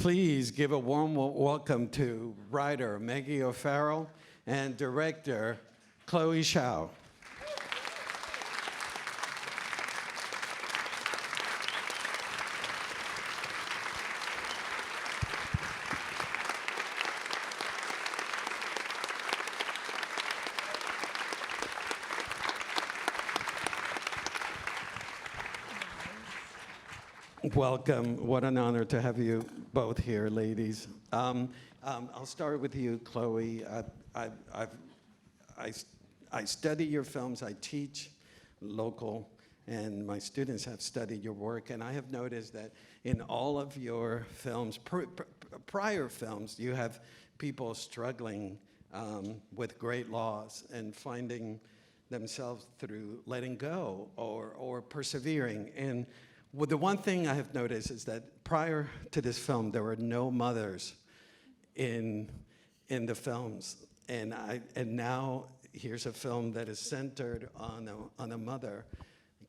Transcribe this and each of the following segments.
Please give a warm welcome to writer Maggie O'Farrell and director Chloé Zhao. Welcome. What an honor to have you both here, ladies. I'll start with you, Chloé. I study your films. I teach local, and my students have studied your work. And I have noticed that in all of your films, prior films, you have people struggling with great loss and finding themselves through letting go or persevering. And well, the one thing I have noticed is that prior to this film, there were no mothers in the films, and now here's a film that is centered on a mother.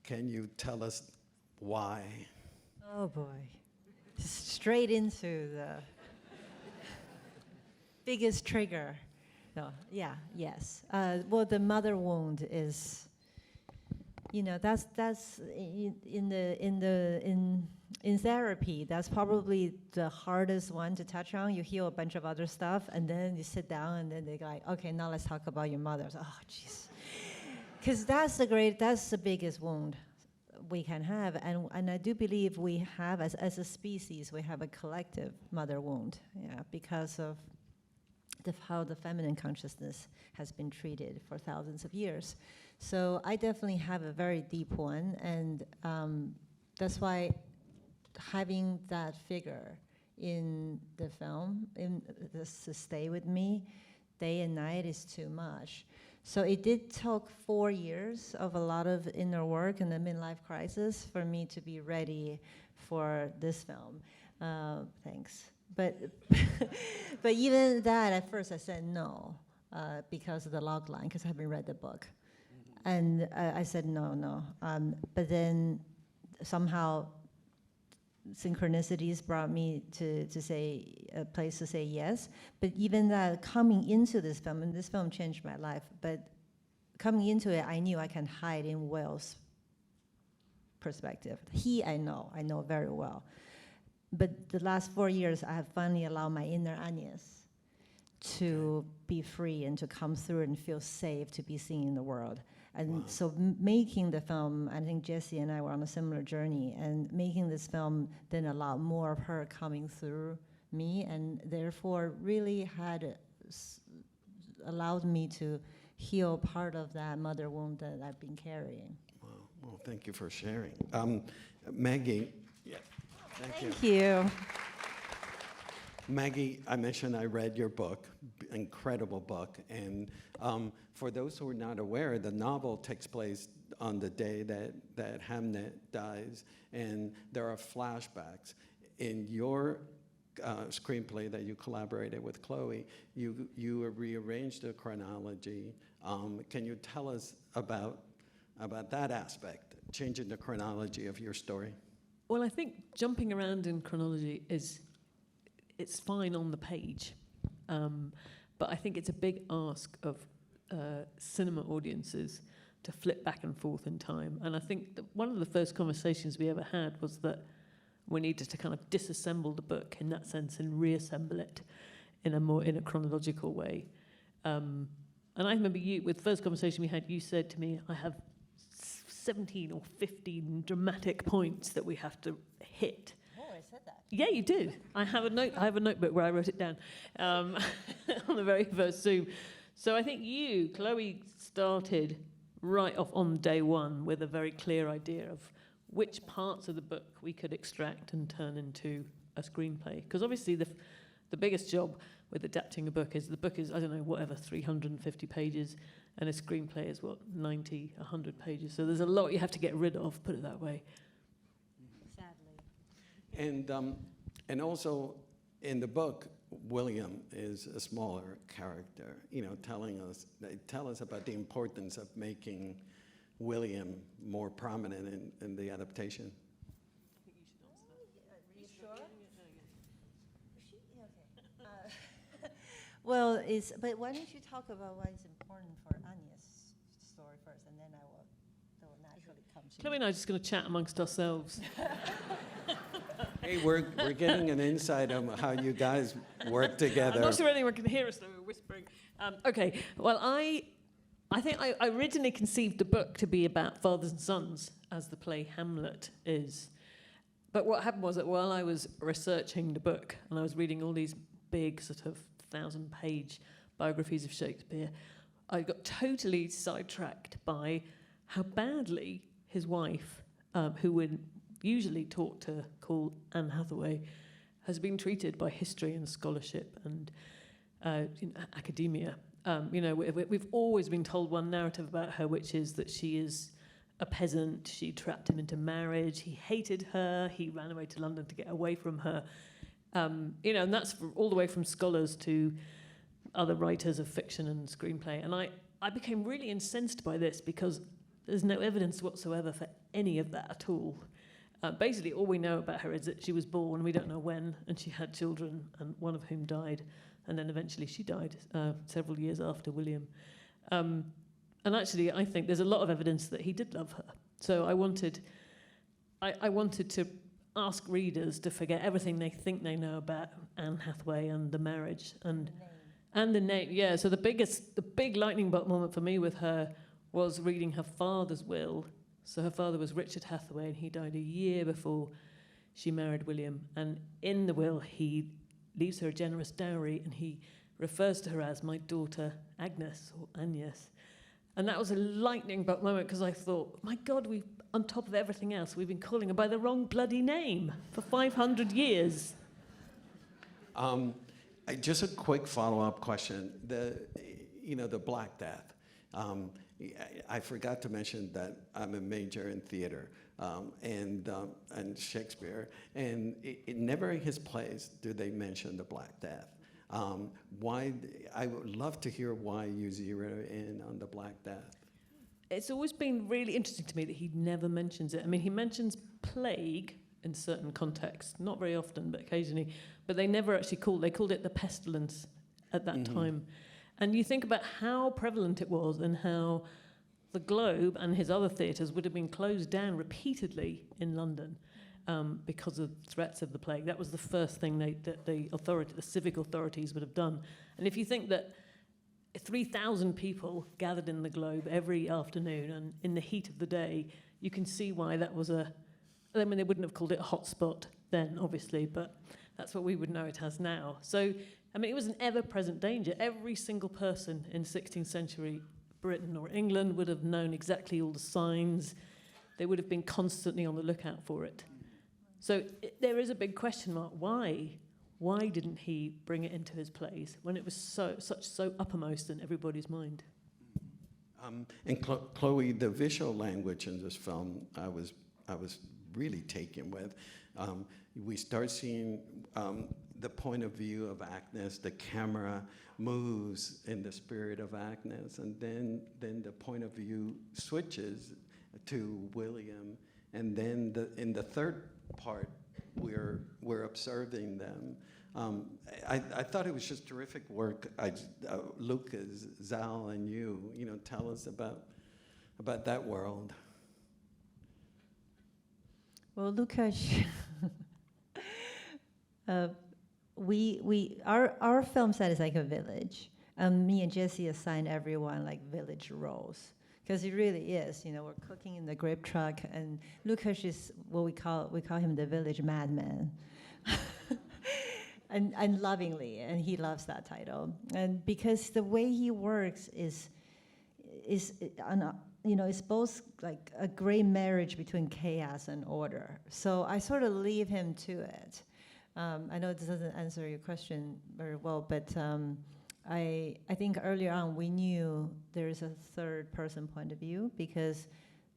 Can you tell us why? Oh boy, straight into the biggest trigger. No, yeah, yes. Well, the mother wound is. You know, that's in therapy, that's probably the hardest one to touch on. You hear a bunch of other stuff, and then you sit down, and then they're like, okay, now let's talk about your mother. So, oh, jeez. Because that's the biggest wound we can have. And I do believe we have, as a species, we have a collective mother wound, yeah, because of how the feminine consciousness has been treated for thousands of years. So I definitely have a very deep one, and that's why having that figure in the film, to stay with me day and night, is too much. So it did take 4 years of a lot of inner work and the midlife crisis for me to be ready for this film. Thanks. But but even that, at first I said no because of the log line, because I haven't read the book. And I said no. But then somehow synchronicities brought me to say a place to say yes. But even that, coming into this film, and this film changed my life, but coming into it, I knew I can hide in Will's perspective. I know very well. But the last 4 years, I have finally allowed my inner Agnes to be free and to come through and feel safe to be seen in the world. And wow. So making the film, I think Jessie and I were on a similar journey, and making this film then allowed more of her coming through me, and therefore really had allowed me to heal part of that mother wound that I've been carrying. Wow. Well, thank you for sharing. Maggie. Yeah. Thank you. Maggie, I mentioned I read your book, incredible book, and for those who are not aware, the novel takes place on the day that Hamnet dies, and there are flashbacks. In your screenplay that you collaborated with Chloé, you rearranged the chronology. Can you tell us about that aspect, changing the chronology of your story? Well, I think jumping around in chronology it's fine on the page, but I think it's a big ask of cinema audiences to flip back and forth in time. And I think that one of the first conversations we ever had was that we needed to kind of disassemble the book in that sense and reassemble it in a chronological way. And I remember with the first conversation we had, you said to me, I have 17 or 15 dramatic points that we have to hit. Oh, I said that. Yeah, you did. I have a notebook where I wrote it down on the very first Zoom. So I think Chloé, started right off on day one with a very clear idea of which parts of the book we could extract and turn into a screenplay. Because obviously the biggest job with adapting a book is, I don't know, whatever, 350 pages, and a screenplay is, 90, 100 pages. So there's a lot you have to get rid of, put it that way. Sadly. And also, in the book, William is a smaller character, tell us about the importance of making William more prominent in the adaptation. I think you should answer that. Are you sure? Well, but why don't you talk about why it's important for Anya's story first, and then that will naturally come to Chloe me. and I are just going to chat amongst ourselves. Hey, we're getting an insight on how you guys work together. I'm not sure anyone can hear us, though, we're whispering. Okay, well, I think I originally conceived the book to be about fathers and sons, as the play Hamlet is. But what happened was that while I was researching the book, and I was reading all these big sort of 1,000-page biographies of Shakespeare, I got totally sidetracked by how badly his wife, who we're usually taught to call Anne Hathaway, has been treated by history and scholarship and academia. We've always been told one narrative about her, which is that she is a peasant, she trapped him into marriage, he hated her, he ran away to London to get away from her. And that's all the way from scholars to other writers of fiction and screenplay. And I became really incensed by this because there's no evidence whatsoever for any of that at all. Basically, all we know about her is that she was born, we don't know when, and she had children, and one of whom died. And then eventually she died several years after William. And actually, I think there's a lot of evidence that he did love her. So I wanted to ask readers to forget everything they think they know about Anne Hathaway and the marriage and the name. Yeah. So the big lightning bolt moment for me with her was reading her father's will. So her father was Richard Hathaway, and he died a year before she married William. And in the will, he leaves her a generous dowry, and he refers to her as my daughter Agnes or Agnes. And that was a lightning bolt moment because I thought, my God, on top of everything else, we've been calling her by the wrong bloody name for 500 years. Just a quick follow-up question. The Black Death. I forgot to mention that I'm a major in theater and Shakespeare, and it never in his plays do they mention the Black Death. Why? I would love to hear why you zero in on the Black Death. It's always been really interesting to me that he never mentions it. I mean, he mentions plague in certain contexts, not very often, but occasionally. But they never actually they called it the pestilence at that time. And you think about how prevalent it was and how the Globe and his other theatres would have been closed down repeatedly in London because of threats of the plague. That was the first thing that the civic authorities would have done. And if you think that 3,000 people gathered in the Globe every afternoon and in the heat of the day, you can see why that was they wouldn't have called it a hotspot then, obviously, but that's what we would know it as now. So, it was an ever-present danger. Every single person in 16th century Britain or England would have known exactly all the signs. They would have been constantly on the lookout for it. So there is a big question mark. Why? Why didn't he bring it into his plays when it was so uppermost in everybody's mind? And Chloé, the visual language in this film, I was really taken with. We start seeing the point of view of Agnes. The camera moves in the spirit of Agnes, and then the point of view switches to William, and then in the third part, we're observing them. I thought it was just terrific work. Lucas, Zhao, and you tell us about that world. Well, Lucas, our film set is like a village. Me and Jesse assigned everyone like village roles. Because it really is, we're cooking in the grape truck, and Lucas is what we call him the village madman, and lovingly, and he loves that title. And because the way he works is it's both like a great marriage between chaos and order. So I sort of leave him to it. I know this doesn't answer your question very well, but. I think earlier on we knew there's a third person point of view because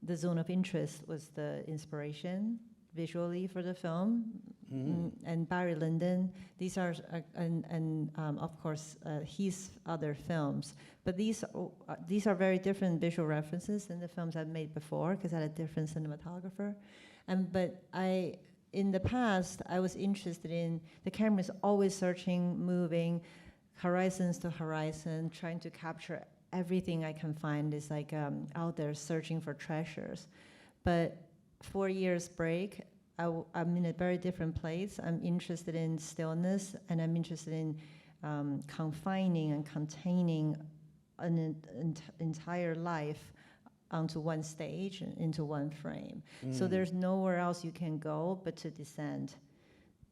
the zone of interest was the inspiration visually for the film. And Barry Lyndon, these are, and of course his other films. But these are very different visual references than the films I've made before because I had a different cinematographer. But in the past, I was interested in, the camera is always searching, moving, horizons to horizon, trying to capture everything I can find. Is like out there searching for treasures. But 4 years break, I'm in a very different place. I'm interested in stillness, and I'm interested in confining and containing an entire life onto one stage, into one frame. So there's nowhere else you can go but to descend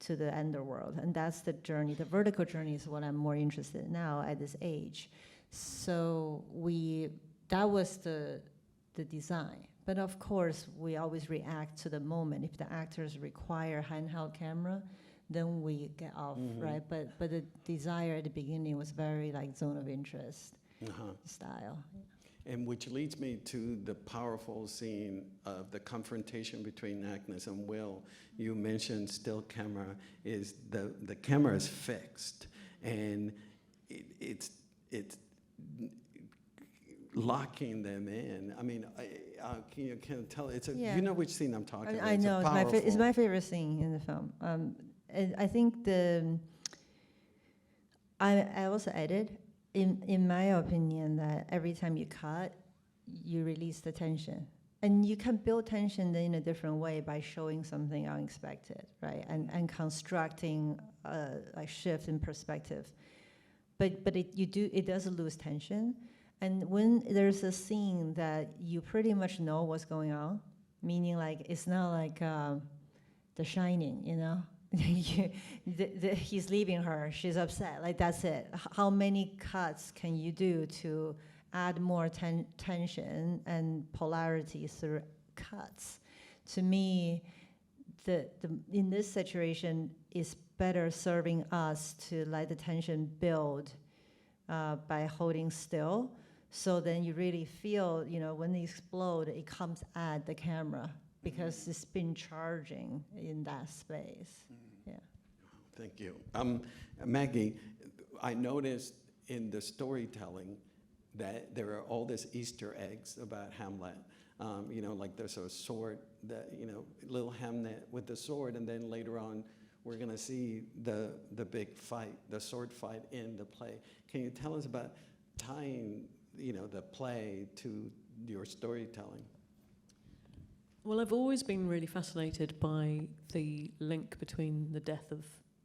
to the underworld. And that's the journey. The vertical journey is what I'm more interested in now at this age. So that was the design. But of course, we always react to the moment. If the actors require handheld camera, then we get off, right? But the desire at the beginning was very like zone of interest style. And which leads me to the powerful scene of the confrontation between Agnes and Will. You mentioned still camera is the camera is fixed, and it's locking them in. I mean, can you tell? You know which scene I'm talking about. I know it's my favorite scene in the film. And I think I also added. In my opinion, that every time you cut, you release the tension. And you can build tension in a different way by showing something unexpected, right? And constructing a shift in perspective. But it does lose tension. And when there's a scene that you pretty much know what's going on, meaning like it's not like The Shining, you know? He's leaving her, she's upset, like that's it. How many cuts can you do to add more tension and polarity through cuts? To me, in this situation, it's better serving us to let the tension build by holding still. So then you really feel, when they explode, it comes at the camera because it's been charging in that space. Yeah. Thank you. Maggie, I noticed in the storytelling that there are all these Easter eggs about Hamlet. Like there's a sword, little Hamnet with the sword, and then later on we're going to see the big fight, the sword fight in the play. Can you tell us about tying, the play to your storytelling? Well, I've always been really fascinated by the link between the death of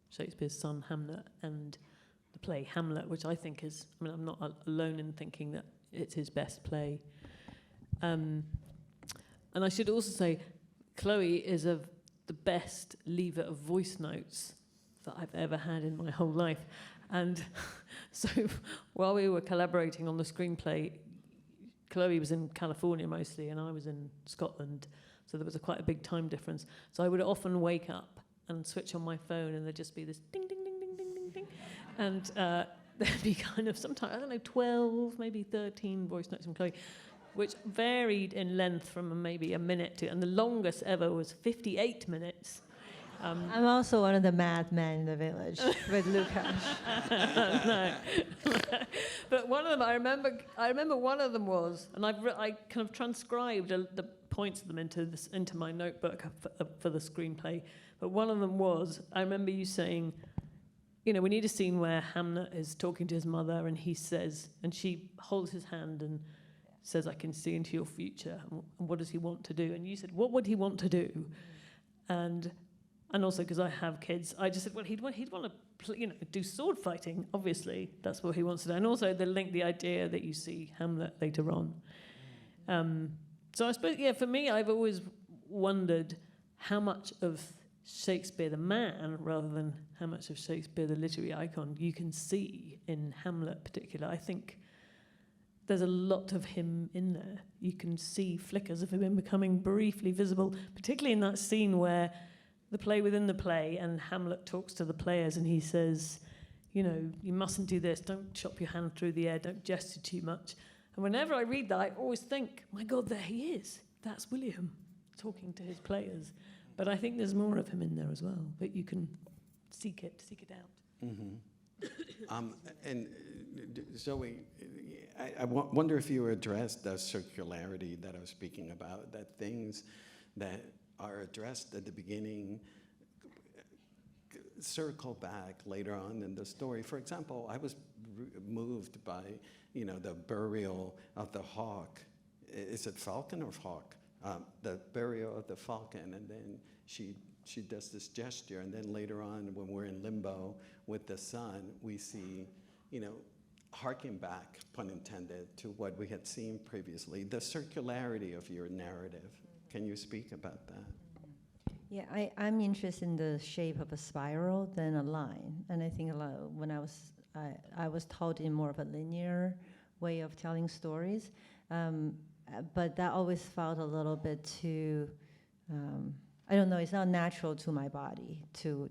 Shakespeare's son Hamnet and the play Hamlet, which I think is, I'm not alone in thinking that it's his best play. And I should also say, Chloé is the best leaver of voice notes that I've ever had in my whole life. And so while we were collaborating on the screenplay, Chloé was in California mostly, and I was in Scotland. So there was quite a big time difference. So I would often wake up and switch on my phone, and there'd just be this ding, ding, ding, ding, ding, ding, ding. And there'd be kind of sometimes, 12, maybe 13 voice notes from Chloé, which varied in length from maybe a minute to, and the longest ever was 58 minutes. I'm also one of the madmen in the village with Lucas. No. But one of them, I remember one of them was, and I kind of transcribed the points of them into my notebook for the screenplay. But one of them was, I remember you saying, we need a scene where Hamnet is talking to his mother, and he says, and she holds his hand and says, "I can see into your future." And what does he want to do? And you said, what would he want to do? And also because I have kids, I just said, well, he'd want to do sword fighting. Obviously, that's what he wants to do. And also the idea that you see Hamlet later on. So I suppose, for me, I've always wondered how much of Shakespeare the man, rather than how much of Shakespeare the literary icon, you can see in Hamlet particular. I think there's a lot of him in there. You can see flickers of him becoming briefly visible, particularly in that scene where the play within the play, and Hamlet talks to the players, and he says, you mustn't do this, don't chop your hand through the air, don't gesture too much. And whenever I read that, I always think, my God, there he is. That's William talking to his players. But I think there's more of him in there as well, but you can seek it out. Mm-hmm. And Zoe, I wonder if you addressed the circularity that I was speaking about, that things that are addressed at the beginning circle back later on in the story. For example, I was moved by, the burial of the hawk. Is it falcon or hawk? The burial of the falcon, and then she does this gesture, and then later on, when we're in limbo with the sun, we see, harking back, pun intended, to what we had seen previously, the circularity of your narrative. Can you speak about that? Yeah, I'm interested in the shape of a spiral than a line, and I think when I was taught in more of a linear way of telling stories, but that always felt a little bit too. I don't know. It's not natural to my body, to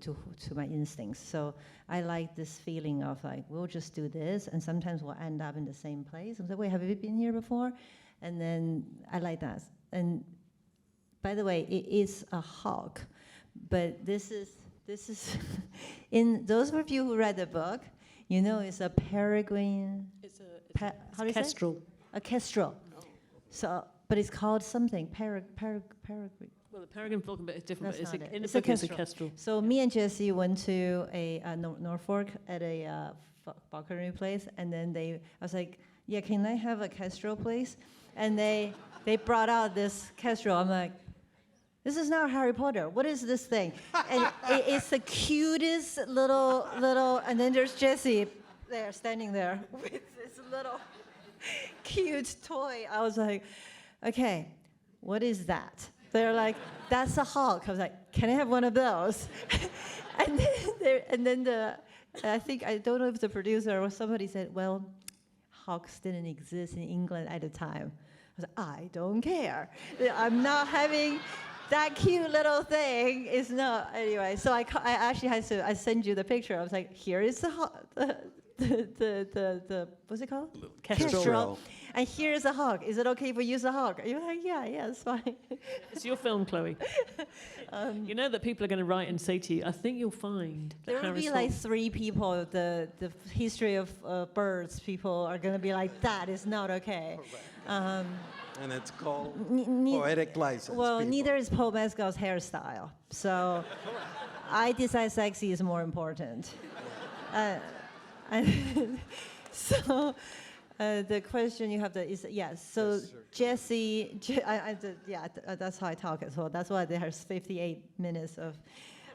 my instincts. So I like this feeling of like we'll just do this, and sometimes we'll end up in the same place. I'm like, wait, have you been here before? And then I like that. And by the way, it is a hawk, but this is in those of you who read the book, it's a peregrine. It's a kestrel. A kestrel. Oh. So, but it's called something peregrine. Well, the peregrine falcon bit is different, That's but not it. in the It's a book it's a kestrel. kestrel. So me and Jessie went to a Norfolk at a falconry place, and then I was like, yeah, can I have a kestrel, please? And they brought out this kestrel. I'm like, this is not Harry Potter. What is this thing? And it's the cutest little, and then there's Jessie there, standing there with this little cute toy. I was like, okay, what is that? They're like, that's a hawk. I was like, can I have one of those? and then I don't know if the producer or somebody said, well, hawks didn't exist in England at the time. I was like, I don't care. I'm not having that cute little thing. It's not, anyway. So I actually had to, I send you the picture. I was like, here is the what's it called? Kestrel. And here's a hawk. Is it okay if we use a hawk? You're like, yeah, it's fine. It's your film, Chloe. You know that people are going to write and say to you, I think you'll find that There will be like 3 people, the history of birds people are going to be like, that is not okay. And it's called poetic license. Well, people. neither is Paul Mescal's hairstyle. So I decide sexy is more important. So the question you have is, yes. So Jessie, that's how I talk as well. That's why there's 58 minutes of,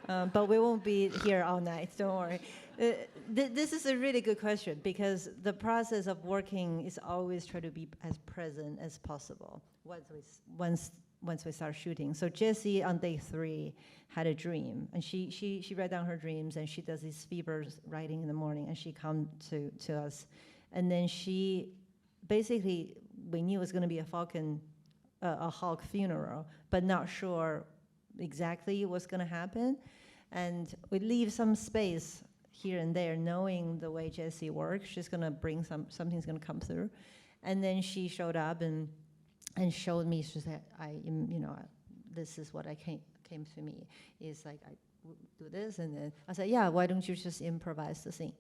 but we won't be here all night, don't worry. This is a really good question because the process of working is always try to be as present as possible once we start shooting. So Jessie on day 3 had a dream, and she wrote down her dreams, and she does these fever writing in the morning, and she come to us, and then she basically, we knew it was going to be a hawk funeral, but not sure exactly what's going to happen, and we leave some space here and there, knowing the way Jessie works, she's going to bring something's going to come through, and then she showed up and showed me. She said, this is what came to me. Is like I do this, and then I said, yeah, why don't you just improvise the scene?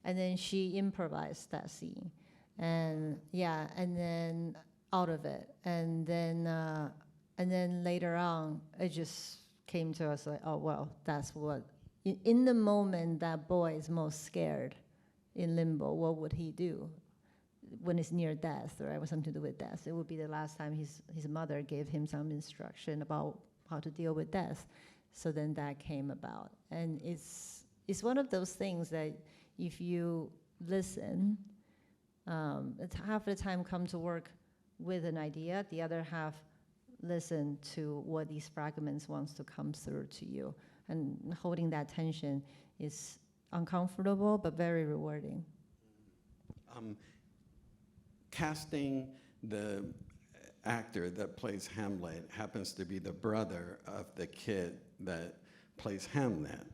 And then she improvised that scene, and then out of it, and then later on, it just came to us like, oh well, that's what. In the moment that boy is most scared in limbo, what would he do? When it's near death, or something to do with death, it would be the last time his mother gave him some instruction about how to deal with death. So then that came about, and it's one of those things that if you listen, it's half the time come to work with an idea, the other half listen to what these fragments wants to come through to you, and holding that tension is uncomfortable but very rewarding. Casting the actor that plays Hamlet happens to be the brother of the kid that plays Hamnet.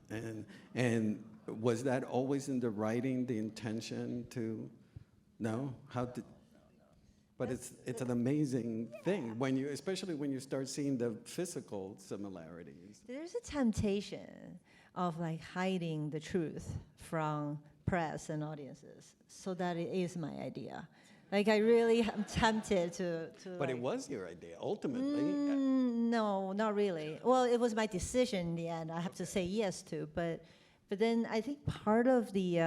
And was that always in the writing, the intention to, no? But it's an amazing thing, especially when you start seeing the physical similarities. There's a temptation of like hiding the truth from press and audiences, so that it is my idea. Like I really am tempted to But it was your idea, ultimately. No, not really. Well, it was my decision in the end. I have to say yes to, but But then I think part of the,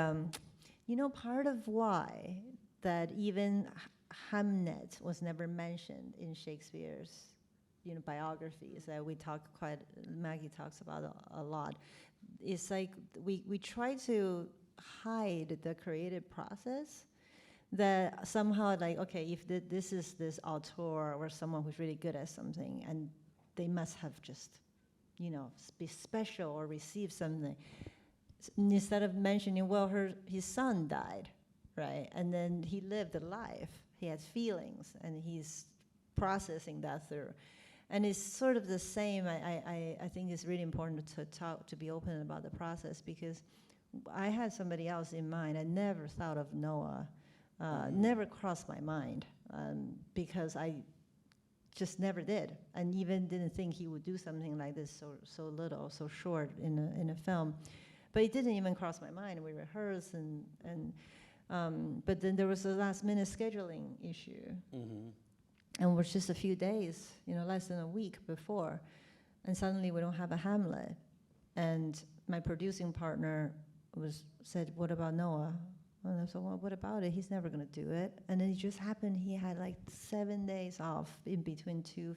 part of why that even Hamnet was never mentioned in Shakespeare's, biographies that Maggie talks about a lot. It's like we try to hide the creative process, that somehow like, okay, if this is this auteur or someone who's really good at something, and they must have just, be special or receive something. Instead of mentioning, well, his son died, right? And then he lived a life. He has feelings, and he's processing that through. And it's sort of the same. I think it's really important to be open about the process, because I had somebody else in mind. I never thought of Noah. Never crossed my mind, because I just never did, and even didn't think he would do something like this so little, so short in a film. But it didn't even cross my mind. We rehearsed, but then there was a last-minute scheduling issue, and it was just a few days, less than a week before, and suddenly we don't have a Hamlet. And my producing partner said, "What about Noah?" And I said, "Well, what about it? He's never going to do it." And then it just happened. He had like 7 days off in between two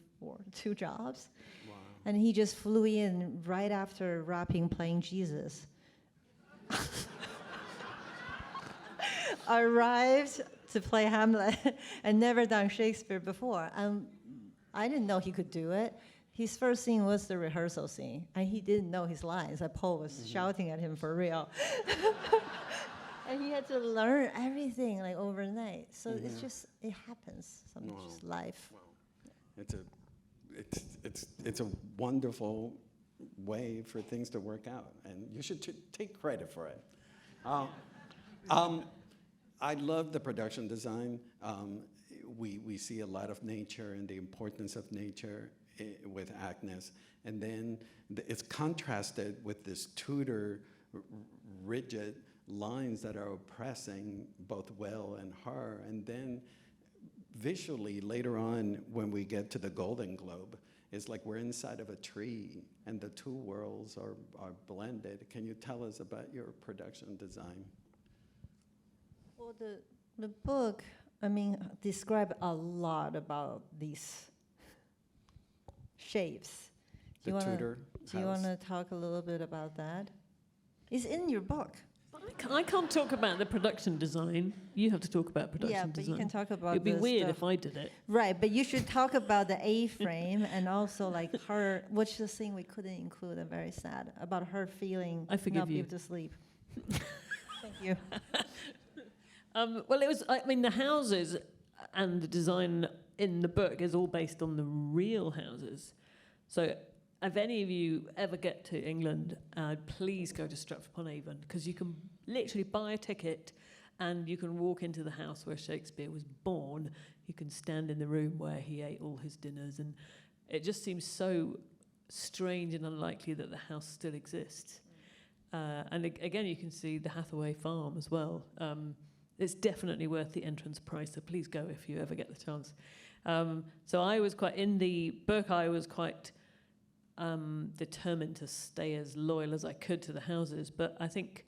jobs. Wow. And he just flew in right after wrapping playing Jesus. Arrived to play Hamlet and never done Shakespeare before. I didn't know he could do it. His first scene was the rehearsal scene, and he didn't know his lines. Paul was shouting at him for real. And he had to learn everything like overnight. So it's just, it happens. Something's just life. Wow. It's a wonderful way for things to work out, and you should take credit for it. I love the production design. We see a lot of nature and the importance of nature with Agnes, and then it's contrasted with this Tudor rigid lines that are oppressing both Will and her. And then visually, later on, when we get to the Golden Globe, it's like we're inside of a tree, and the two worlds are blended. Can you tell us about your production design? Well, the book, describe a lot about these shapes. Do you want to talk a little bit about that? It's in your book. I can't talk about the production design. You have to talk about production design. Yeah, but you can talk about It'd be weird stuff. if I did it. Right, but you should talk about the A-frame and also like her, which the thing we couldn't include, I'm very sad, about her feeling I forgive not you. able to sleep. Thank you. Well, the houses and the design in the book is all based on the real houses. So if any of you ever get to England, please go to Stratford-upon-Avon, because you can literally buy a ticket and you can walk into the house where Shakespeare was born. You can stand in the room where he ate all his dinners, and it just seems so strange and unlikely that the house still exists. And again, you can see the Hathaway farm as well. It's definitely worth the entrance price, so please go if you ever get the chance. So I was in the book, I was quite determined to stay as loyal as I could to the houses, but I think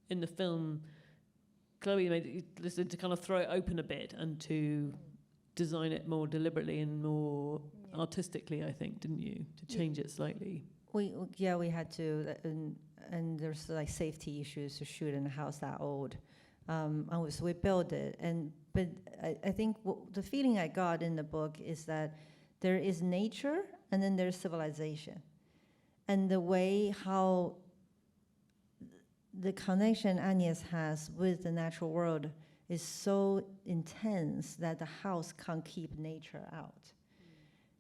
in the film, Chloé made it to kind of throw it open a bit and to design it more deliberately and more artistically, I think, didn't you? To change it slightly. We had to, and there's like safety issues to shoot in a house that old. So we built it, but I think the feeling I got in the book is that there is nature and then there's civilization, and the way how the connection Agnes has with the natural world is so intense that the house can't keep nature out.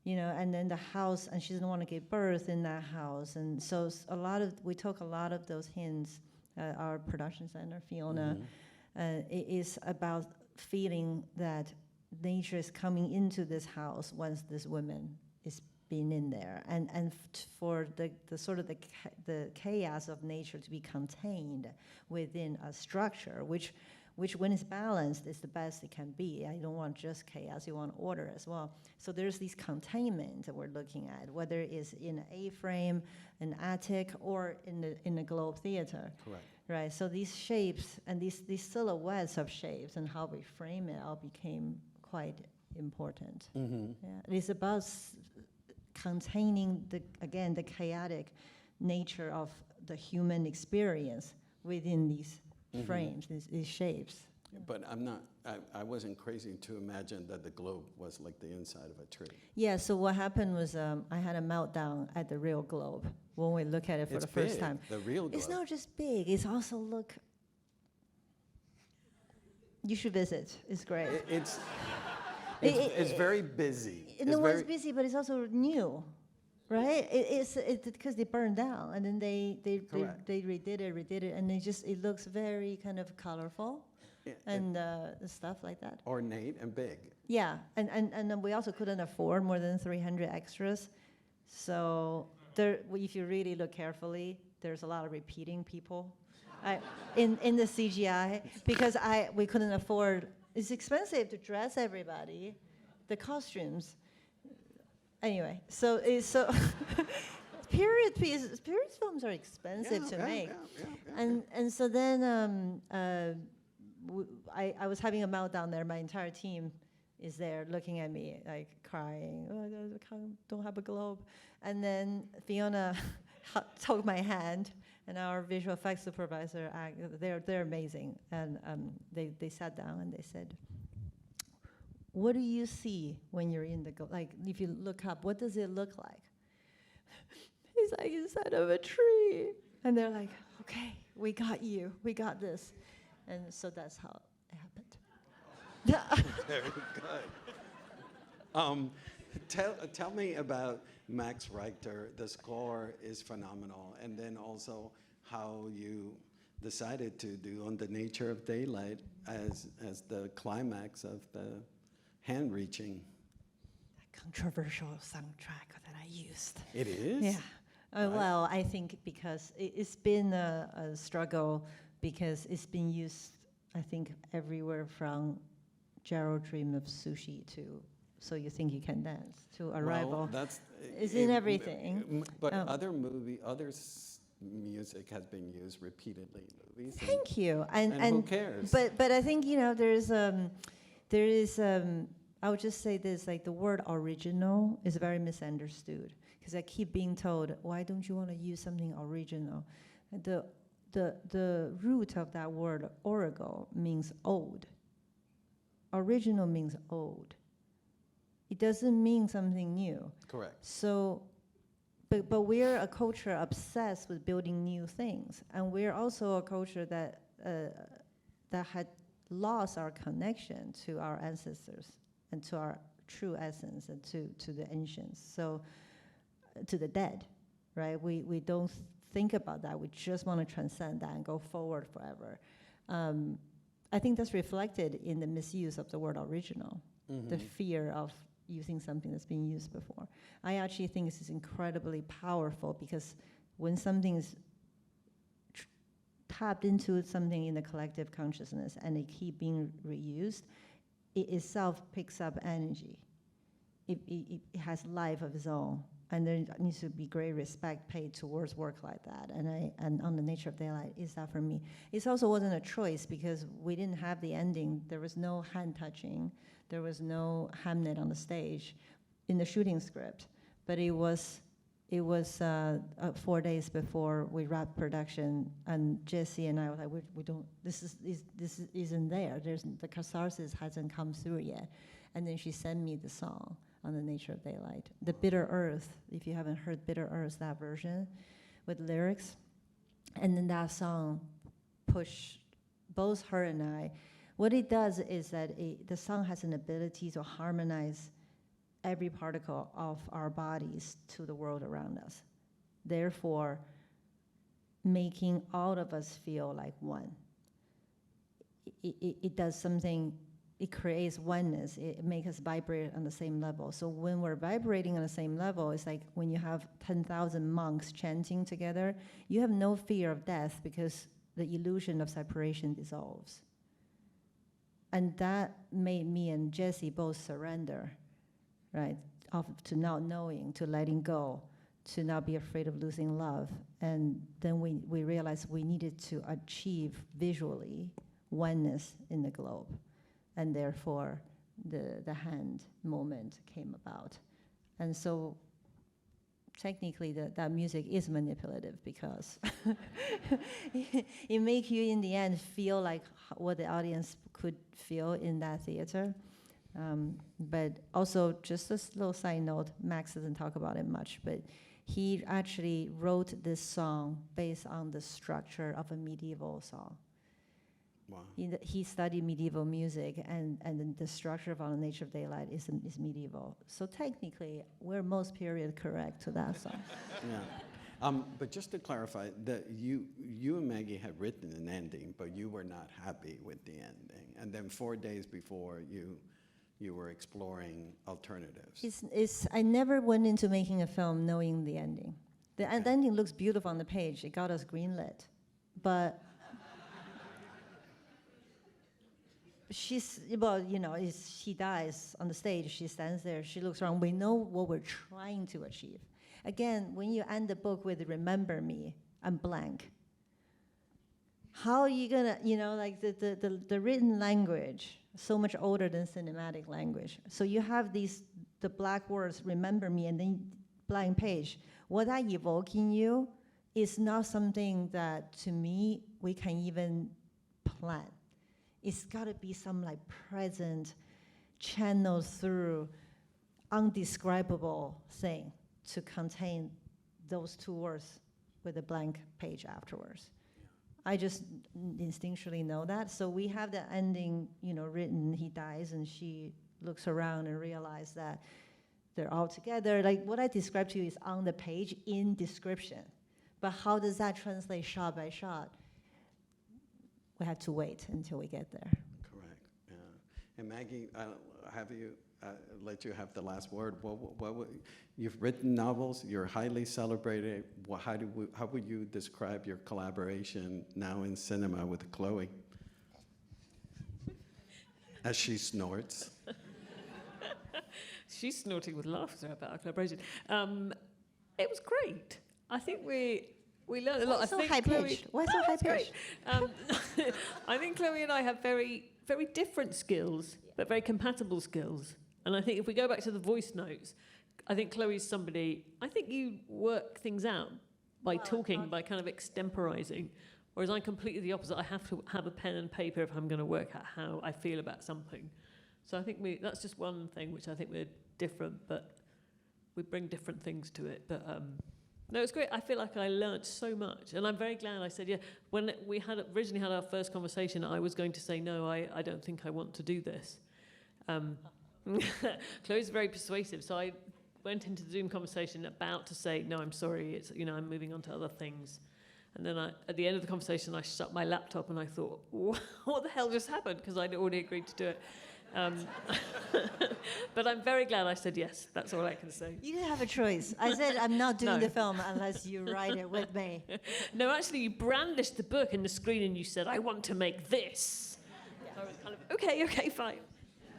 And then the house, and she doesn't want to give birth in that house, and so we took a lot of those hints. Our production designer Fiona. It is about feeling that nature is coming into this house once this woman is being in there, and for the sort of the chaos of nature to be contained within a structure, which which when it's balanced is the best it can be. I don't want just chaos, you want order as well. So there's these containment that we're looking at, whether it's in an A-frame, an attic, or in the Globe Theater. Correct. Right, so these shapes and these silhouettes of shapes and how we frame it all became quite important. Mm-hmm. Yeah, it is about containing the chaotic nature of the human experience within these frames, these shapes. But I wasn't crazy to imagine that the globe was like the inside of a tree. Yeah, so what happened was I had a meltdown at the real globe when we look at it for It's the first big, time. the real globe. It's not just big, it's also you should visit, it's great. It's very busy. It's busy, but it's also new, right? It's because they burned down and then they redid it, and it looks very kind of colorful, Yeah, and stuff like that. ornate and big. Yeah, and then we also couldn't afford more than 300 extras, so if you really look carefully, there's a lot of repeating people, in the CGI because we couldn't afford. It's expensive to dress everybody, the costumes. Anyway, so period films are expensive to make. Yeah. And so then I was having a meltdown there. My entire team is there looking at me, like crying. Oh, I don't have a globe. And then Fiona took my hand, and our visual effects supervisor, they're amazing. And they sat down and they said, "What do you see when you're in the globe? Like, if you look up, what does it look like?" It's like inside of a tree. And they're like, "Okay, we got you. We got this." And so that's how it happened. Very good. Tell me about Max Richter. The score is phenomenal. And then also how you decided to do On the Nature of Daylight as the climax of the hand-reaching. Controversial soundtrack that I used. It is? Yeah. Right. Well, I think because it's been a struggle because it's been used, I think, everywhere from Gerald Dream of Sushi to So You Think You Can Dance to Arrival. Well, it's in everything. But other music has been used repeatedly in movies. Thank you. And who cares? But I think, there is I would just say this, like the word original is very misunderstood because I keep being told, why don't you want to use something original? The root of that word, origo, means old. Original means old. It doesn't mean something new. Correct. So, but we're a culture obsessed with building new things, and we're also a culture that had lost our connection to our ancestors and to our true essence and to the ancients. So, to the dead, right? We don't think about that. We just want to transcend that and go forward forever. I think that's reflected in the misuse of the word original, the fear of using something that's been used before. I actually think this is incredibly powerful because when something's tapped into something in the collective consciousness and it keep being reused, it itself picks up energy. It has life of its own. And there needs to be great respect paid towards work like that. And On the Nature of Daylight is that for me. It also wasn't a choice because we didn't have the ending. There was no hand touching. There was no Hamnet on the stage in the shooting script. But it was 4 days before we wrapped production, and Jessie and I were like, we don't. This isn't there. The catharsis hasn't come through yet. And then she sent me the song On the Nature of Daylight, the Bitter Earth. If you haven't heard Bitter Earth, that version with lyrics, and then that song pushed both her and I. What it does is that the song has an ability to harmonize every particle of our bodies to the world around us, therefore making all of us feel like one. It does something, it creates oneness, it makes us vibrate on the same level. So when we're vibrating on the same level, it's like when you have 10,000 monks chanting together, you have no fear of death because the illusion of separation dissolves. And that made me and Jesse both surrender, right? To not knowing, to letting go, to not be afraid of losing love. And then we realized we needed to achieve visually oneness in the globe. And therefore, the hand moment came about. And so technically that music is manipulative because it makes you in the end feel like what the audience could feel in that theater. But also, just a little side note, Max doesn't talk about it much, but he actually wrote this song based on the structure of a medieval song. Wow. He studied medieval music, and the structure of On the Nature of Daylight is medieval. So technically, we're most period correct to that song. Yeah. But just to clarify, that you and Maggie had written an ending, but you were not happy with the ending. And then 4 days before, you were exploring alternatives. I never went into making a film knowing the ending. The ending looks beautiful on the page. It got us greenlit. But she dies on the stage. She stands there. She looks around. We know what we're trying to achieve. Again, when you end the book with "Remember me," I'm blank. How are you gonna, like the written language, so much older than cinematic language. So you have the black words, "Remember me," and then blank page. What I evoke in you is not something that, to me, we can even plan. It's got to be some present, channeled through undescribable thing to contain those two words with a blank page afterwards. I just instinctually know that. So we have the ending, written. He dies, and she looks around and realizes that they're all together. Like what I described to you is on the page in description. But how does that translate shot by shot? We have to wait until we get there. Correct. Yeah. And Maggie, let you have the last word. You've written novels. You're highly celebrated. How would you describe your collaboration now in cinema with Chloé? As she snorts. She's snorting with laughter about our collaboration. It was great. I think we learned a lot. Why so high-pitched? Why so high-pitched? I think Chloé and I have very, very different skills, but very compatible skills. And I think if we go back to the voice notes, I think Chloé's somebody, I think you work things out by talking, by kind of extemporizing, whereas I'm completely the opposite. I have to have a pen and paper if I'm going to work out how I feel about something. So I think that's just one thing which I think we're different, but we bring different things to it. But no, it's great. I feel like I learnt so much, and I'm very glad I said, yeah. When we originally had our first conversation, I was going to say, no, I don't think I want to do this. Chloé's very persuasive, so I went into the Zoom conversation about to say, no, I'm sorry, it's, I'm moving on to other things. And then at the end of the conversation, I shut my laptop and I thought, what the hell just happened? Because I'd already agreed to do it. But I'm very glad I said yes. That's all I can say. You didn't have a choice. I said I'm not doing the film unless you write it with me. No, actually, you brandished the book in the screen and you said, I want to make this. Yeah. So I was kind of, okay, fine.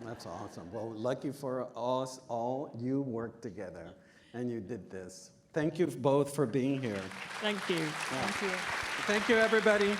That's awesome. Well, lucky for us all, you worked together and you did this. Thank you both for being here. Thank you. Yeah. Thank you. Thank you, everybody.